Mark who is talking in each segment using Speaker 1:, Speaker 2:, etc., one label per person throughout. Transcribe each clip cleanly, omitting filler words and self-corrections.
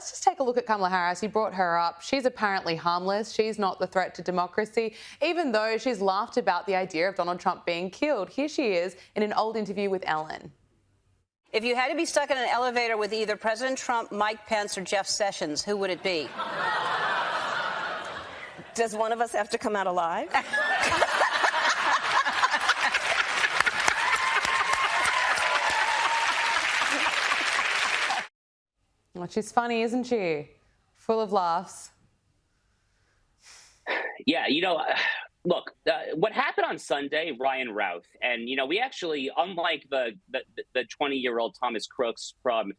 Speaker 1: let's just take a look at Kamala Harris. You brought her up. She's apparently harmless. She's not the threat to democracy, even though she's laughed about the idea of Donald Trump being killed. Here she is in an old interview with Ellen.
Speaker 2: If you had to be stuck in an elevator with either President Trump, Mike Pence, or Jeff Sessions, who would it be?
Speaker 3: Does one of us have to come out alive?
Speaker 1: Well, she's funny, isn't she? Full of laughs.
Speaker 4: Yeah, look, what happened on Sunday, Ryan Routh, and, we actually, unlike the 20-year-old Thomas Crooks from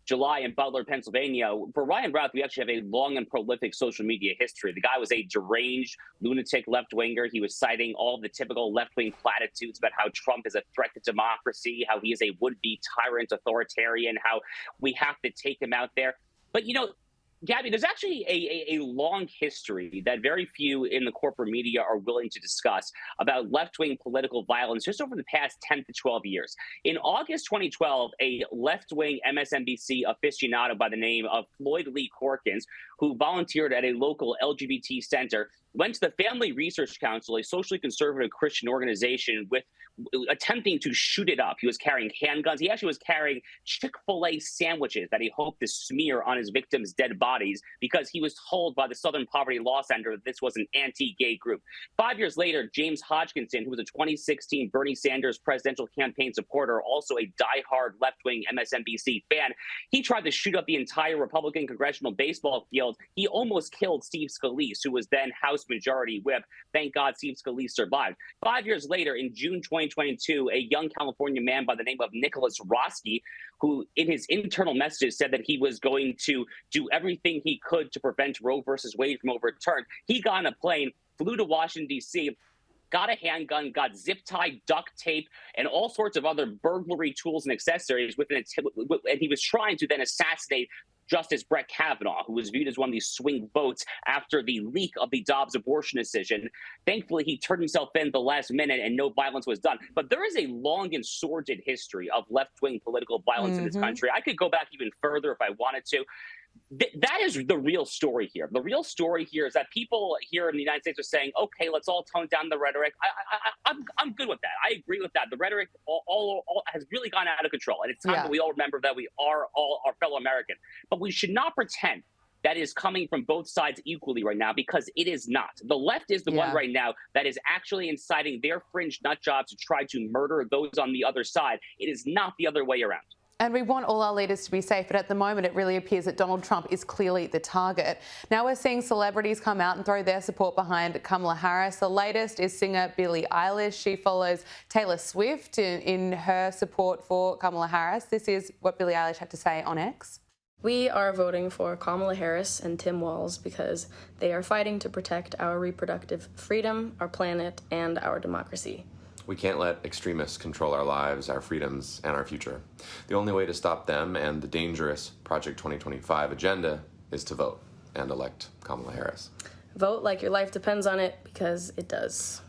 Speaker 4: July in Butler, Pennsylvania, for Ryan Routh, we actually have a long and prolific social media history. The guy was a deranged, lunatic left-winger. He was citing all the typical left-wing platitudes about how Trump is a threat to democracy, how he is a would-be tyrant authoritarian, how we have to take him out there. But, Gabby, there's actually a long history that very few in the corporate media are willing to discuss about left-wing political violence just over the past 10 to 12 years. In August 2012, a left-wing MSNBC aficionado by the name of Floyd Lee Corkins, who volunteered at a local LGBT center, went to the Family Research Council, a socially conservative Christian organization, with attempting to shoot it up. He was carrying handguns. He actually was carrying Chick-fil-A sandwiches that he hoped to smear on his victims' dead bodies because he was told by the Southern Poverty Law Center that this was an anti-gay group. 5 years later, James Hodgkinson, who was a 2016 Bernie Sanders presidential campaign supporter, also a diehard left-wing MSNBC fan, he tried to shoot up the entire Republican congressional baseball field. He almost killed Steve Scalise, who was then House Majority Whip. Thank God Steve Scalise survived. 5 years later, in June 2022, a young California man by the name of Nicholas Roski, who in his internal messages said that he was going to do everything he could to prevent Roe versus Wade from overturned. He got on a plane, flew to Washington, D.C., got a handgun, got zip tie, duct tape, and all sorts of other burglary tools and accessories and he was trying to then assassinate Justice Brett Kavanaugh, who was viewed as one of these swing votes after the leak of the Dobbs abortion decision. Thankfully, he turned himself in at the last minute and no violence was done. But there is a long and sordid history of left-wing political violence in this country. I could go back even further if I wanted to. That is the real story here. The real story here is that people here in the United States are saying, okay, let's all tone down the rhetoric. I'm good with that. I agree with that. The rhetoric all has really gone out of control. And it's time that we all remember that we are all our fellow American. But we should not pretend that is coming from both sides equally right now, because it is not. The left is the one right now that is actually inciting their fringe nut jobs to try to murder those on the other side. It is not the other way around.
Speaker 1: And we want all our leaders to be safe, but at the moment it really appears that Donald Trump is clearly the target. Now we're seeing celebrities come out and throw their support behind Kamala Harris. The latest is singer Billie Eilish. She follows Taylor Swift in her support for Kamala Harris. This is what Billie Eilish had to say on X.
Speaker 5: We are voting for Kamala Harris and Tim Walz because they are fighting to protect our reproductive freedom, our planet, and our democracy.
Speaker 6: We can't let extremists control our lives, our freedoms, and our future. The only way to stop them and the dangerous Project 2025 agenda is to vote and elect Kamala Harris.
Speaker 5: Vote like your life depends on it, because it does.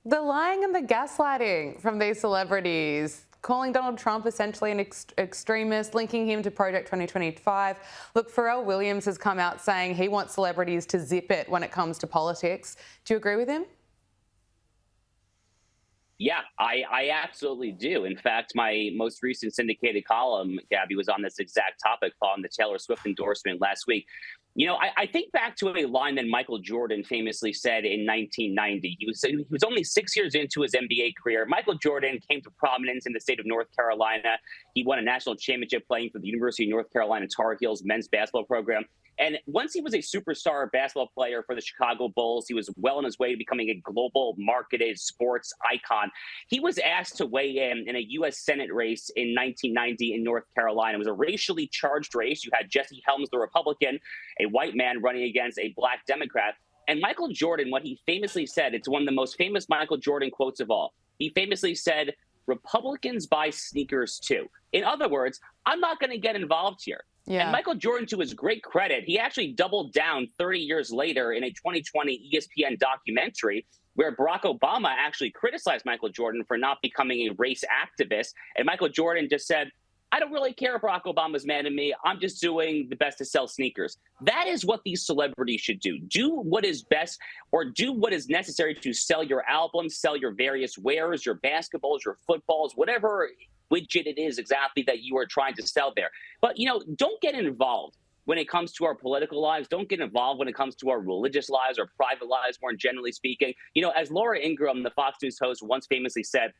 Speaker 1: The lying and the gaslighting from these celebrities, calling Donald Trump essentially an extremist, linking him to Project 2025. Look, Pharrell Williams has come out saying he wants celebrities to zip it when it comes to politics. Do you agree with him?
Speaker 4: Yeah, I absolutely do. In fact, my most recent syndicated column, Gabby, was on this exact topic following the Taylor Swift endorsement last week. I think back to a line that Michael Jordan famously said in 1990. He was only 6 years into his NBA career. Michael Jordan came to prominence in the state of North Carolina. He won a national championship playing for the University of North Carolina Tar Heels men's basketball program. And once he was a superstar basketball player for the Chicago Bulls, he was well on his way to becoming a global marketed sports icon. He was asked to weigh in a U.S. Senate race in 1990 in North Carolina. It was a racially charged race. You had Jesse Helms, the Republican, a white man running against a black Democrat. And Michael Jordan, what he famously said, it's one of the most famous Michael Jordan quotes of all. He famously said, "Republicans buy sneakers too." In other words, I'm not going to get involved here. Yeah. And Michael Jordan, to his great credit, he actually doubled down 30 years later in a 2020 ESPN documentary where Barack Obama actually criticized Michael Jordan for not becoming a race activist. And Michael Jordan just said, I don't really care if Barack Obama's mad at me. I'm just doing the best to sell sneakers. That is what these celebrities should do. Do what is best, or do what is necessary to sell your albums, sell your various wares, your basketballs, your footballs, whatever widget it is exactly that you are trying to sell there. But, don't get involved when it comes to our political lives. Don't get involved when it comes to our religious lives or private lives, more generally speaking. As Laura Ingraham, the Fox News host, once famously said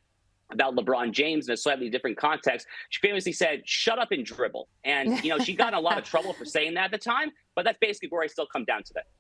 Speaker 4: about LeBron James in a slightly different context, she famously said, "Shut up and dribble." And, she got in a lot of trouble for saying that at the time, but that's basically where I still come down today.